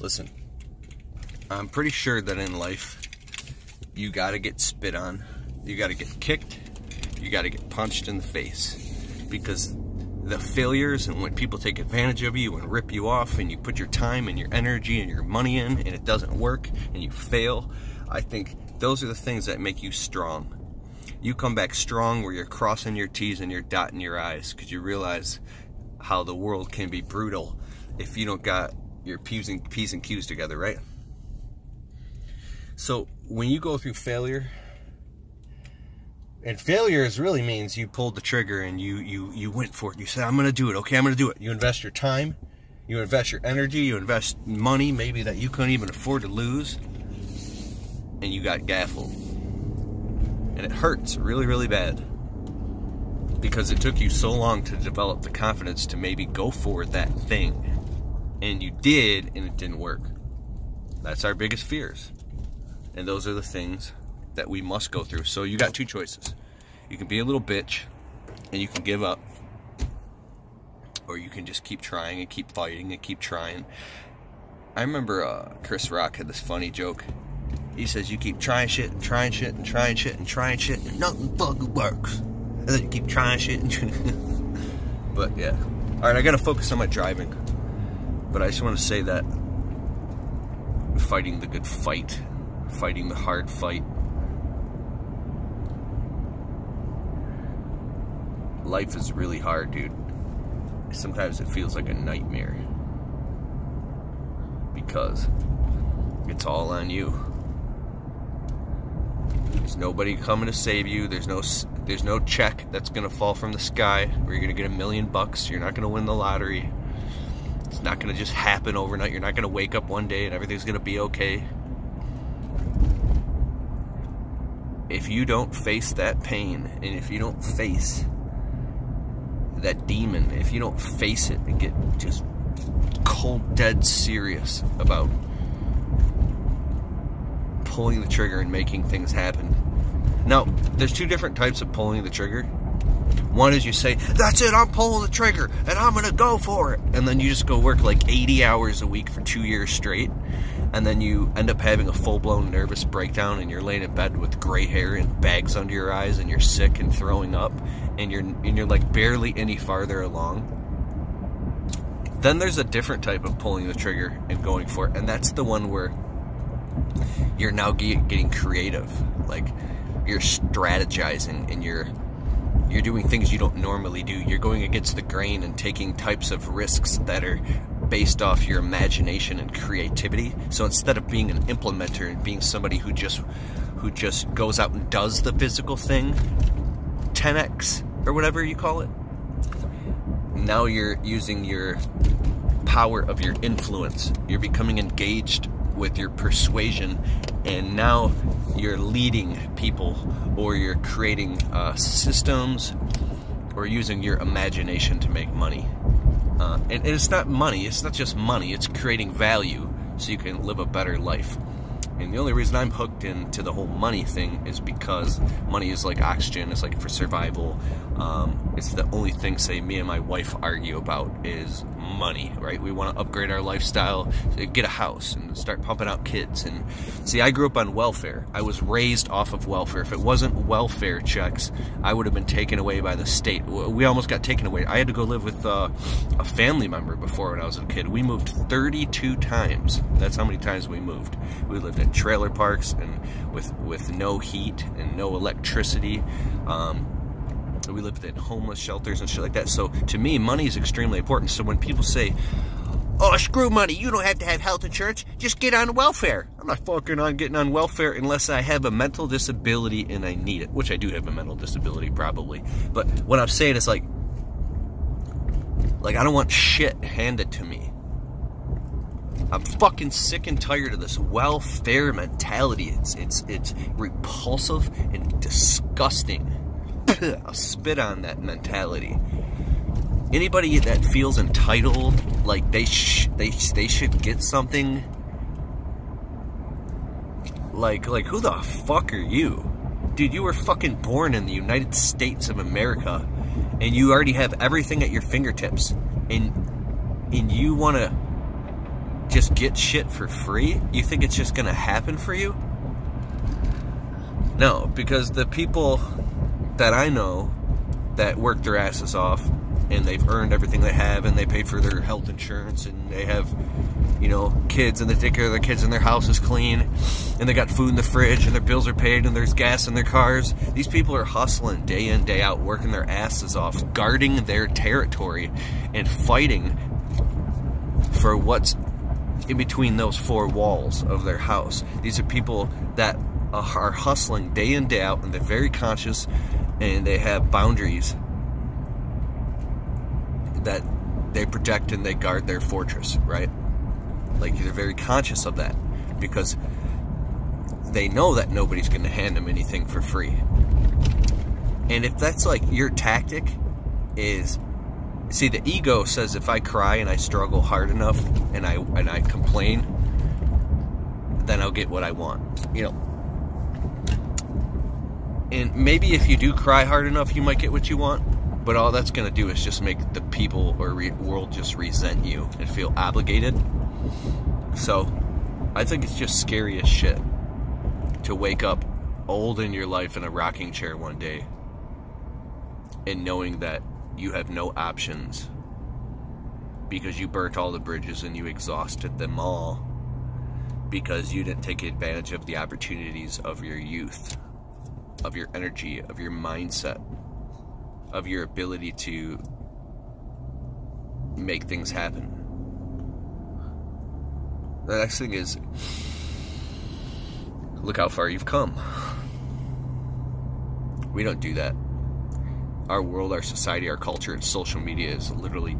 Listen, I'm pretty sure that in life, you gotta get spit on, you gotta get kicked, you gotta get punched in the face. Because the failures and when people take advantage of you and rip you off and you put your time and your energy and your money in and it doesn't work and you fail, I think those are the things that make you strong. You come back strong where you're crossing your T's and you're dotting your I's because you realize how the world can be brutal if you don't got your P's and Q's together, right? So when you go through failure, and failure really means you pulled the trigger and you went for it. You said, I'm going to do it. Okay, I'm going to do it. You invest your time, you invest your energy, you invest money maybe that you couldn't even afford to lose, and you got gaffled. And it hurts really, really bad because it took you so long to develop the confidence to maybe go for that thing. And you did, and it didn't work. That's our biggest fears. And those are the things that we must go through. So you got two choices. You can be a little bitch, and you can give up. Or you can just keep trying and keep fighting and keep trying. I remember Chris Rock had this funny joke. He says, you keep trying shit and trying shit and trying shit and trying shit, and nothing fucking works. And then you keep trying shit and But yeah. Alright, I gotta focus on my driving. But I just want to say that fighting the good fight, fighting the hard fight, life is really hard, dude. Sometimes it feels like a nightmare because it's all on you. There's nobody coming to save you. There's no check that's gonna fall from the sky where you're gonna get $1 million. You're not gonna win the lottery. It's not going to just happen overnight. You're not going to wake up one day and everything's going to be okay. If you don't face that pain, and if you don't face that demon, if you don't face it and get just cold, dead serious about pulling the trigger and making things happen. Now, there's two different types of pulling the trigger. One is you say, that's it, I'm pulling the trigger, and I'm going to go for it. And then you just go work like 80 hours a week for 2 years straight. And then you end up having a full-blown nervous breakdown, and you're laying in bed with gray hair and bags under your eyes, and you're sick and throwing up, and you're like barely any farther along. Then there's a different type of pulling the trigger and going for it, and that's the one where you're now getting creative. Like, you're strategizing, and you're doing things you don't normally do. You're going against the grain and taking types of risks that are based off your imagination and creativity. So instead of being an implementer and being somebody who just goes out and does the physical thing, 10x or whatever you call it, now you're using your power of your influence. You're becoming engaged with your persuasion, and now you're leading people, or you're creating systems, or using your imagination to make money. And it's not money, it's not just money, it's creating value so you can live a better life. And the only reason I'm hooked into the whole money thing is because money is like oxygen, it's like for survival. It's the only thing, say, me and my wife argue about is money, right? We want to upgrade our lifestyle, get a house, and start pumping out kids. And see, I grew up on welfare. I was raised off of welfare. If it wasn't welfare checks, I would have been taken away by the state. We almost got taken away. I had to go live with a family member before when I was a kid. We moved 32 times. That's how many times we moved. We lived in trailer parks and with no heat and no electricity. We lived in homeless shelters and shit like that. So to me, money is extremely important. So when people say, oh, screw money, you don't have to have health insurance, just get on welfare. I'm not fucking on getting on welfare unless I have a mental disability and I need it, which I do have a mental disability probably. But what I'm saying is like I don't want shit handed to me. I'm fucking sick and tired of this welfare mentality. It's repulsive and disgusting. I'll spit on that mentality. Anybody that feels entitled, like they should get something, like who the fuck are you? Dude, you were fucking born in the United States of America, and you already have everything at your fingertips, and you want to just get shit for free? You think it's just gonna happen for you? No, because the people that I know that work their asses off and they've earned everything they have and they pay for their health insurance and they have, you know, kids and they take care of their kids and their house is clean and they got food in the fridge and their bills are paid and there's gas in their cars. These people are hustling day in, day out, working their asses off, guarding their territory and fighting for what's in between those four walls of their house. These are people that are hustling day in, day out, and they're very conscious and they have boundaries that they protect and they guard their fortress, right? Like, they're very conscious of that because they know that nobody's going to hand them anything for free. And if that's like your tactic is, see, the ego says if I cry and I struggle hard enough and I complain, then I'll get what I want, you know. And maybe if you do cry hard enough, you might get what you want. But all that's going to do is just make the people or world just resent you and feel obligated. So, I think it's just scary as shit to wake up old in your life in a rocking chair one day and knowing that you have no options because you burnt all the bridges and you exhausted them all because you didn't take advantage of the opportunities of your youth, of your energy, of your mindset, of your ability to make things happen. The next thing is, look how far you've come. We don't do that. Our world, our society, our culture, and social media is literally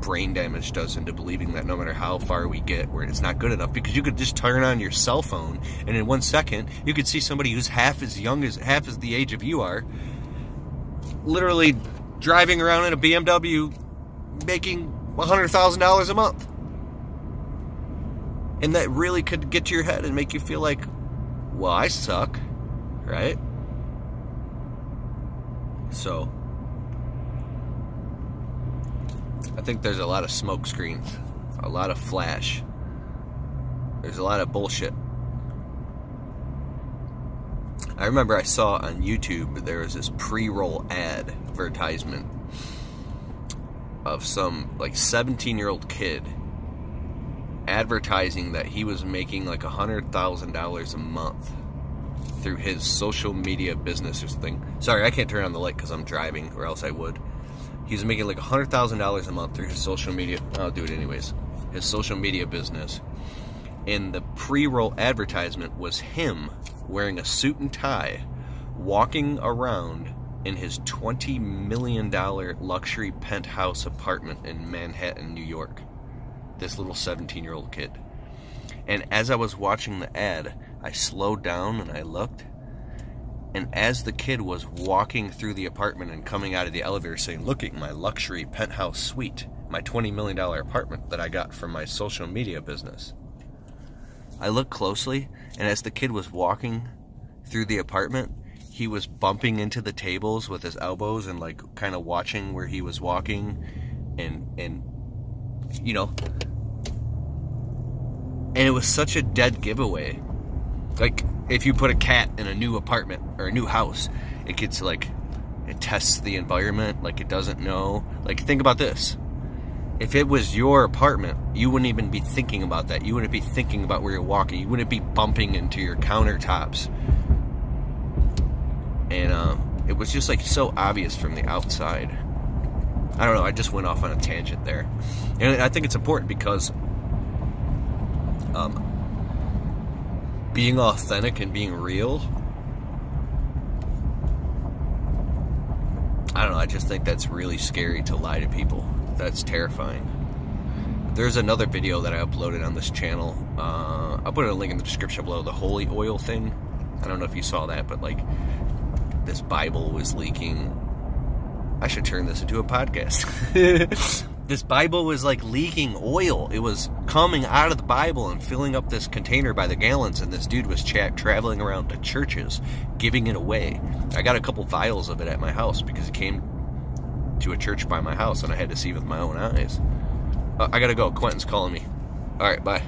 brain damaged us into believing that no matter how far we get, where it's not good enough, because you could just turn on your cell phone and in 1 second you could see somebody who's half as the age of you are, literally driving around in a BMW making $100,000 a month. And that really could get to your head and make you feel like, well, I suck, right? So, I think there's a lot of smoke screens, a lot of flash. There's a lot of bullshit. I remember I saw on YouTube there was this pre-roll advertisement of some like 17-year-old kid advertising that he was making like $100,000 a month through his social media business or something. Sorry, I can't turn on the light because I'm driving, or else I would. He's making like $100,000 a month through his social media. I'll do it anyways. His social media business. And the pre-roll advertisement was him wearing a suit and tie, walking around in his $20 million luxury penthouse apartment in Manhattan, New York. This little 17-year-old kid. And as I was watching the ad, I slowed down and I looked. And as the kid was walking through the apartment and coming out of the elevator saying, "Look at my luxury penthouse suite, my $20 million apartment that I got from my social media business," I looked closely, and as the kid was walking through the apartment, he was bumping into the tables with his elbows and like kind of watching where he was walking, and you know, and it was such a dead giveaway. Like, if you put a cat in a new apartment or a new house, it gets like, it tests the environment like it doesn't know. Like, think about this. If it was your apartment, you wouldn't even be thinking about that. You wouldn't be thinking about where you're walking. You wouldn't be bumping into your countertops. And it was just like so obvious from the outside. I don't know, I just went off on a tangent there. And I think it's important because being authentic and being real, I don't know, I just think that's really scary to lie to people. That's terrifying. There's another video that I uploaded on this channel. I'll put a link in the description below, the holy oil thing. I don't know if you saw that, but like, this Bible was leaking. I should turn this into a podcast. This Bible was like leaking oil. It was coming out of the Bible and filling up this container by the gallons, and this dude was traveling around to churches giving it away. I got a couple vials of it at my house because it came to a church by my house and I had to see with my own eyes. I gotta go. Quentin's calling me. Alright, bye.